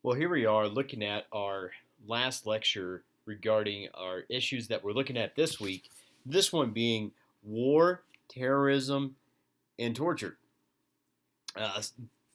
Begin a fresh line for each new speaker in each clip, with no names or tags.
Well, here we are looking at our last lecture regarding our issues that we're looking at this week. This one being war, terrorism, and torture. Uh,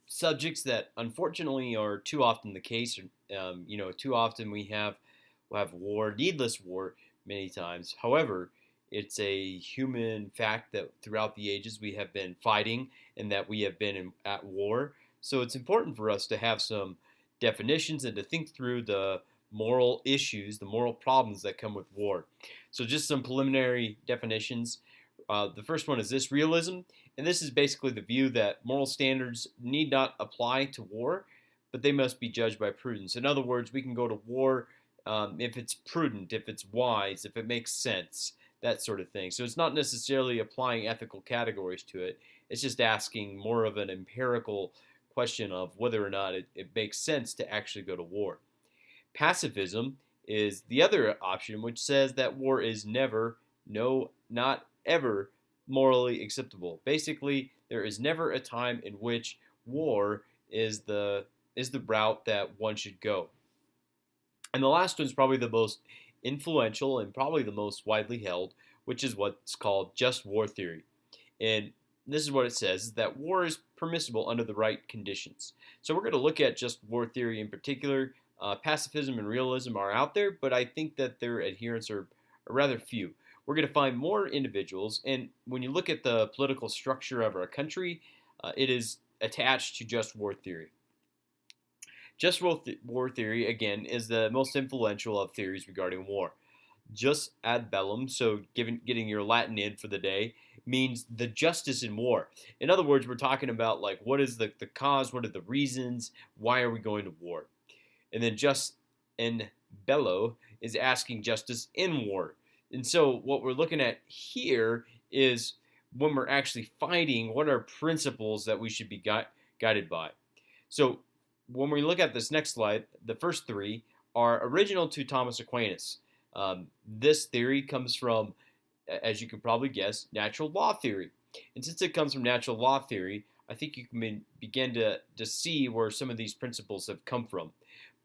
Subjects that unfortunately are too often the case. Too often we'll have war, needless war, many times. However, it's a human fact that throughout the ages we have been fighting and that we have been at war. So it's important for us to have some definitions and to think through the moral issues, the moral problems that come with war. So just some preliminary definitions. The first one is this: realism. And this is basically the view that moral standards need not apply to war, but they must be judged by prudence. In other words, we can go to war if it's prudent, if it's wise, if it makes sense, that sort of thing. So it's not necessarily applying ethical categories to it. It's just asking more of an empirical question of whether or not it makes sense to actually go to war. Pacifism is the other option, which says that war is never, no, not ever morally acceptable. Basically, there is never a time in which war is the route that one should go. And the last one is probably the most influential and probably the most widely held, which is what's called just war theory. And this is what it says: that war is permissible under the right conditions. So we're going to look at just war theory in particular. Pacifism and realism are out there, but I think that their adherents are rather few. We're going to find more individuals, and when you look at the political structure of our country, it is attached to just war theory. Just war theory, again, is the most influential of theories regarding war. Jus ad bellum, so getting your Latin in for the day, means the justice in war. In other words, we're talking about like what is the cause, what are the reasons, why are we going to war? And then jus in bello is asking justice in war. And so what we're looking at here is when we're actually fighting, what are principles that we should be guided by? So when we look at this next slide, the first three are original to Thomas Aquinas. This theory comes from, as you can probably guess, natural law theory. And since it comes from natural law theory, I think you can begin to see where some of these principles have come from.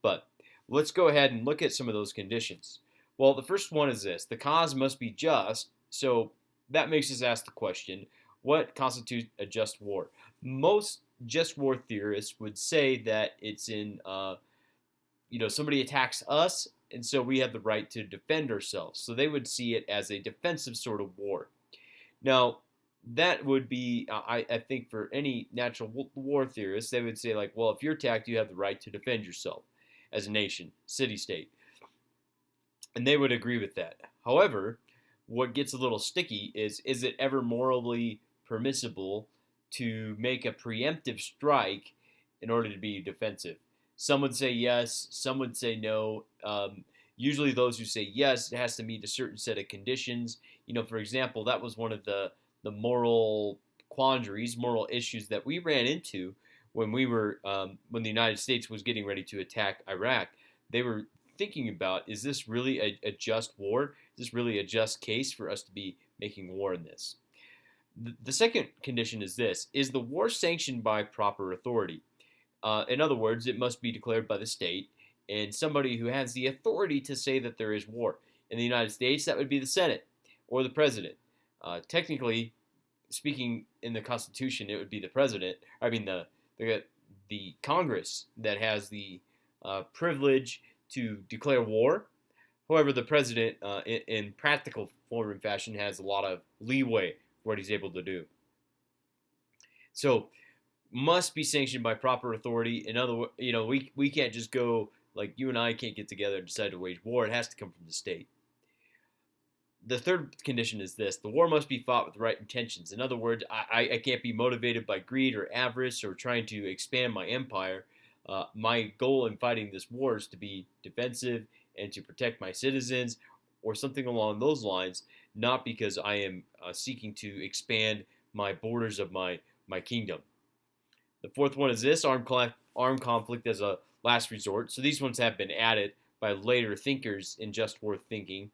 But let's go ahead and look at some of those conditions. Well, the first one is this: the cause must be just. So that makes us ask the question, what constitutes a just war? Most just war theorists would say that it's in, somebody attacks us, and so we have the right to defend ourselves. So they would see it as a defensive sort of war. Now, that would be, I think, for any natural war theorist, they would say, like, well, if you're attacked, you have the right to defend yourself as a nation, city-state. And they would agree with that. However, what gets a little sticky is it ever morally permissible to make a preemptive strike in order to be defensive? Some would say yes, some would say no. Usually those who say yes, it has to meet a certain set of conditions. For example, that was one of the moral quandaries, moral issues that we ran into when when the United States was getting ready to attack Iraq. They were thinking about, is this really a just war? Is this really a just case for us to be making war in this? The second condition is this: is the war sanctioned by proper authority? In other words, it must be declared by the state and somebody who has the authority to say that there is war. In the United States, that would be the Senate or the president. Technically speaking, in the Constitution, it would be the president. I mean, the Congress that has the privilege to declare war. However, the president, in practical form and fashion, has a lot of leeway for what he's able to do. So, must be sanctioned by proper authority. In other words, we can't just go, like, you and I can't get together and decide to wage war. It has to come from the state. The third condition is this: the war must be fought with the right intentions. In other words, I can't be motivated by greed or avarice or trying to expand my empire. My goal in fighting this war is to be defensive and to protect my citizens, or something along those lines, not because I am seeking to expand my borders of my kingdom. The fourth one is this: armed conflict as a last resort. So these ones have been added by later thinkers in just war thinking.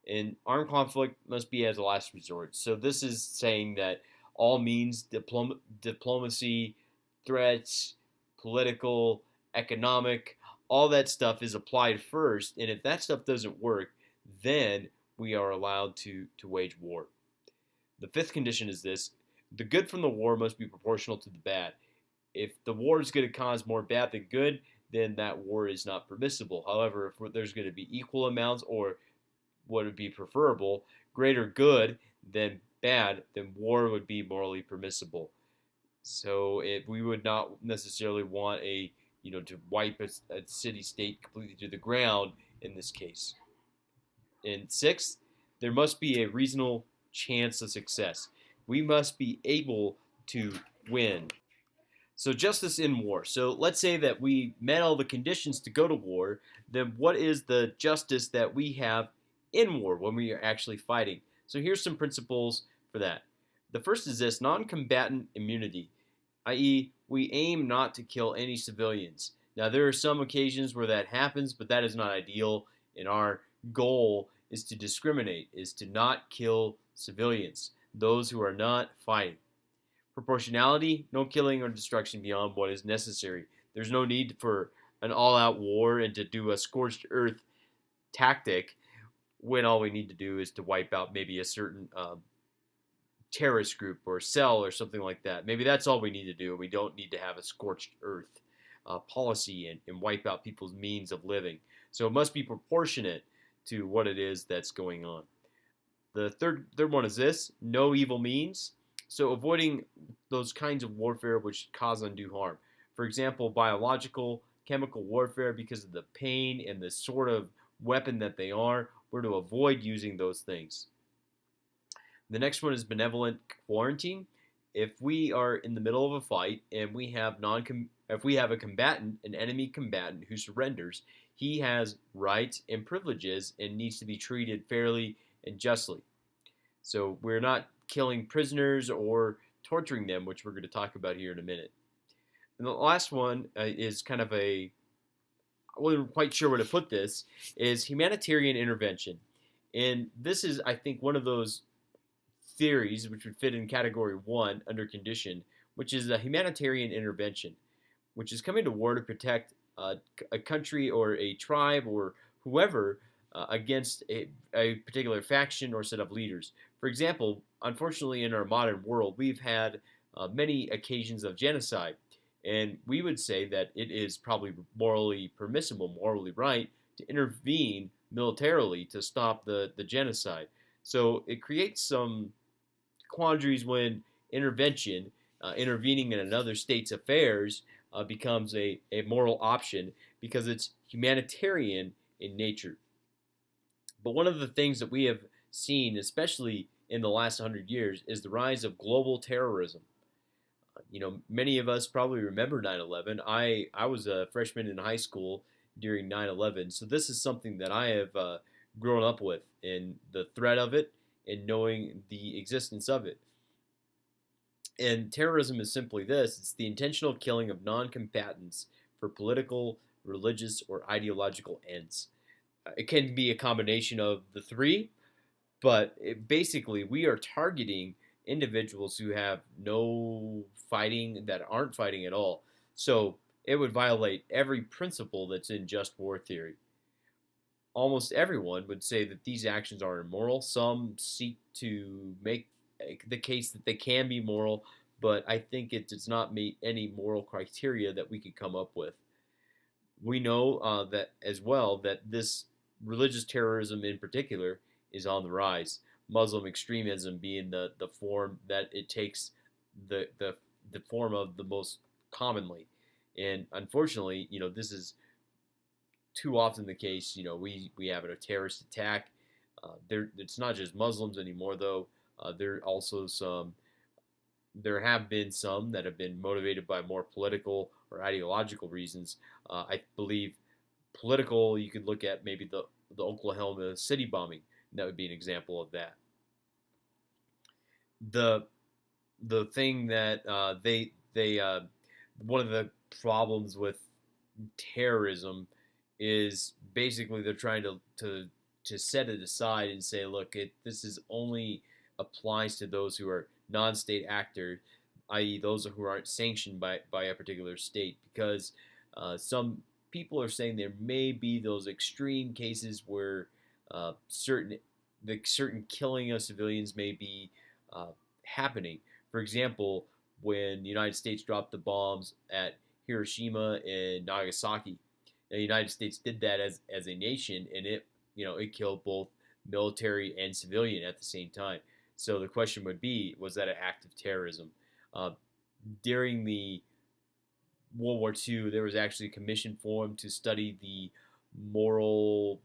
And armed conflict must be as a last resort. So this is saying that all means, diplomacy, threats, political, economic, all that stuff is applied first, and if that stuff doesn't work, then we are allowed to wage war. The fifth condition is this: the good from the war must be proportional to the bad. If the war is going to cause more bad than good, then that war is not permissible. However, if there's going to be equal amounts, or what would be preferable, greater good than bad, then war would be morally permissible. So we would not necessarily want to wipe a city state completely to the ground in this case. And sixth, there must be a reasonable chance of success. We must be able to win. So justice in war. So let's say that we met all the conditions to go to war. Then what is the justice that we have in war when we are actually fighting? So here's some principles for that. The first is this: non-combatant immunity, i.e., we aim not to kill any civilians. Now, there are some occasions where that happens, but that is not ideal, and our goal is to discriminate, is to not kill civilians, those who are not fighting. Proportionality: no killing or destruction beyond what is necessary. There's no need for an all-out war and to do a scorched earth tactic when all we need to do is to wipe out maybe a certain terrorist group or cell or something like that. Maybe that's all we need to do. We don't need to have a scorched earth policy and wipe out people's means of living. So it must be proportionate to what it is that's going on. The third one is this: no evil means. So avoiding those kinds of warfare which cause undue harm. For example, biological, chemical warfare, because of the pain and the sort of weapon that they are, we're to avoid using those things. The next one is benevolent quarantine. If we are in the middle of a fight and we have a combatant, an enemy combatant who surrenders, he has rights and privileges and needs to be treated fairly and justly. So we're not killing prisoners or torturing them, which we're going to talk about here in a minute. And the last one is kind of I wasn't quite sure where to put this, is humanitarian intervention. And this is, I think, one of those theories which would fit in category 1 under condition, which is a humanitarian intervention, which is coming to war to protect a country or a tribe or whoever against a particular faction or set of leaders. For example, unfortunately, in our modern world, we've had many occasions of genocide, and we would say that it is probably morally permissible, morally right, to intervene militarily to stop the genocide. So it creates some quandaries when intervening in another state's affairs, becomes a moral option because it's humanitarian in nature. But one of the things that we have seen, especially in the last 100 years, is the rise of global terrorism. Many of us probably remember 9/11. I was a freshman in high school during 9/11, so this is something that I have grown up with, in the threat of it and knowing the existence of it. And terrorism is simply this: it's the intentional killing of non-combatants for political, religious, or ideological ends. It can be a combination of the three, but basically we are targeting individuals who have no fighting, that aren't fighting at all. So it would violate every principle that's in just war theory. Almost everyone would say that these actions are immoral. Some seek to make the case that they can be moral, but I think it does not meet any moral criteria that we could come up with. We know that as well, that this religious terrorism in particular is on the rise. Muslim extremism being the form that it takes, the form of the most commonly. And unfortunately, this is too often the case. We have a terrorist attack. It's not just Muslims anymore, though. There have been some that have been motivated by more political or ideological reasons. I believe political, you could look at maybe the Oklahoma City bombing. That would be an example of that. The thing that one of the problems with terrorism is basically they're trying to set it aside and say, look, this is only applies to those who are non-state actors, i.e. those who aren't sanctioned by a particular state, because some people are saying there may be those extreme cases where certain killing of civilians may be uh, happening. For example, when the United States dropped the bombs at Hiroshima and Nagasaki, the United States did that as a nation, and it killed both military and civilian at the same time. So the question would be, was that an act of terrorism? Uh, During the World War II, there was actually a commission formed to study the moral,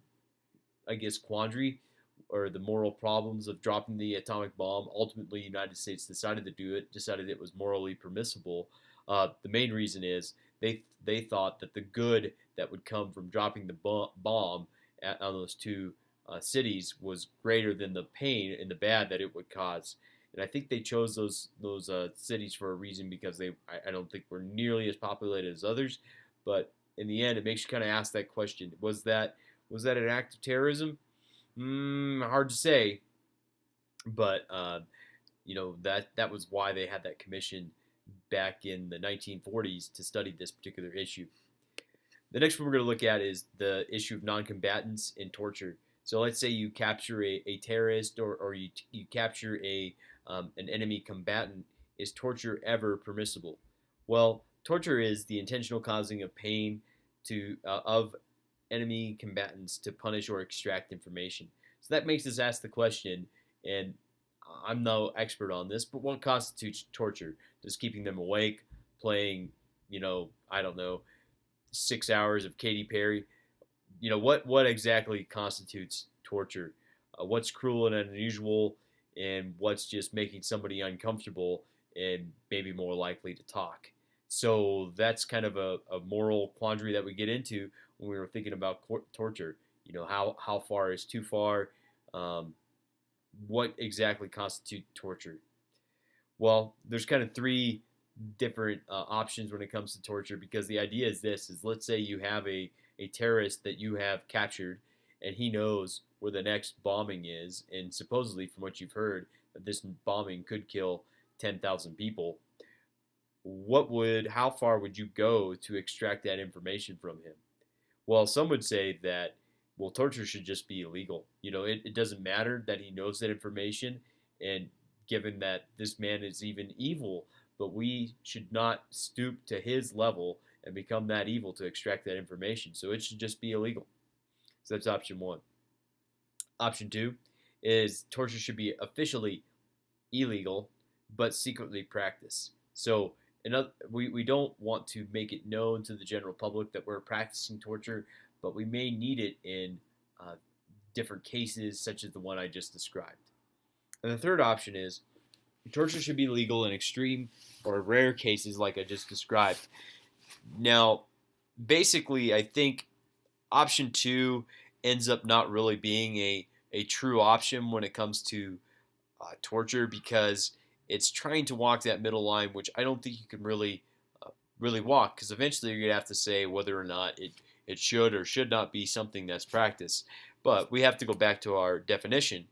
I guess, quandary or the moral problems of dropping the atomic bomb. Ultimately, the United States decided to do it, decided it was morally permissible. The main reason is they thought that the good that would come from dropping the bomb on those two cities was greater than the pain and the bad that it would cause. And I think they chose those cities for a reason because I don't think were nearly as populated as others. But in the end, it makes you kind of ask that question: was that an act of terrorism? Hard to say, but that was why they had that commission back in the 1940s to study this particular issue. The next one we're going to look at is the issue of non-combatants and torture. So let's say you capture a terrorist or you capture an enemy combatant. Is torture ever permissible? Well, torture is the intentional causing of pain of enemy combatants to punish or extract information. So that makes us ask the question, and I'm no expert on this, but what constitutes torture? Does keeping them awake, playing, I don't know, 6 hours of Katy Perry? What exactly constitutes torture? What's cruel and unusual, and what's just making somebody uncomfortable and maybe more likely to talk? So that's kind of a moral quandary that we get into when we were thinking about torture. How far is too far? What exactly constitutes torture? Well, there's kind of three different options when it comes to torture, because the idea is this: is let's say you have a terrorist that you have captured, and he knows where the next bombing is, and supposedly from what you've heard, that this bombing could kill 10,000 people. How far would you go to extract that information from him? Well, some would say that, well, torture should just be illegal. It doesn't matter that he knows that information, and given that this man is even evil, but we should not stoop to his level and become that evil to extract that information. So it should just be illegal. So that's option one. Option two is torture should be officially illegal, but secretly practiced. So we don't want to make it known to the general public that we're practicing torture, but we may need it in different cases, such as the one I just described. And the third option is torture should be legal in extreme or rare cases like I just described. Now, basically, I think option two ends up not really being a true option when it comes to torture, because it's trying to walk that middle line, which I don't think you can really walk, because eventually you're going to have to say whether or not it should or should not be something that's practiced. But we have to go back to our definition.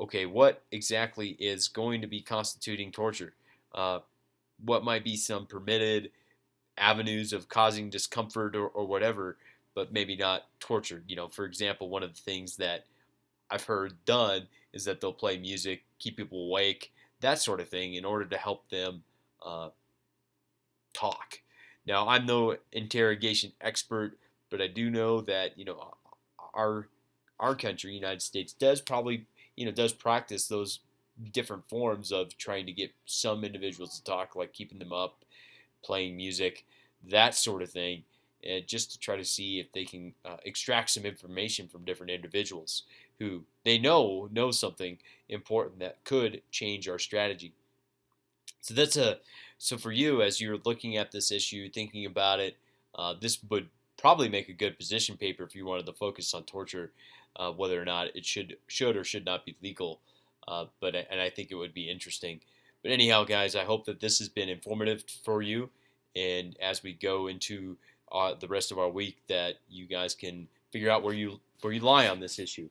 Okay, what exactly is going to be constituting torture? What might be some permitted avenues of causing discomfort or whatever, but maybe not torture? For example, one of the things that I've heard done is that they'll play music, keep people awake, that sort of thing, in order to help them talk. Now, I'm no interrogation expert, but I do know that our country, United States, does practice those different forms of trying to get some individuals to talk, like keeping them up, playing music, that sort of thing, and just to try to see if they can extract some information from different individuals who they know something important that could change our strategy. So for you, as you're looking at this issue, thinking about it, this would probably make a good position paper if you wanted to focus on torture, whether or not it should or should not be legal. And I think it would be interesting. But anyhow, guys, I hope that this has been informative for you, and as we go into the rest of our week, that you guys can figure out where you lie on this issue.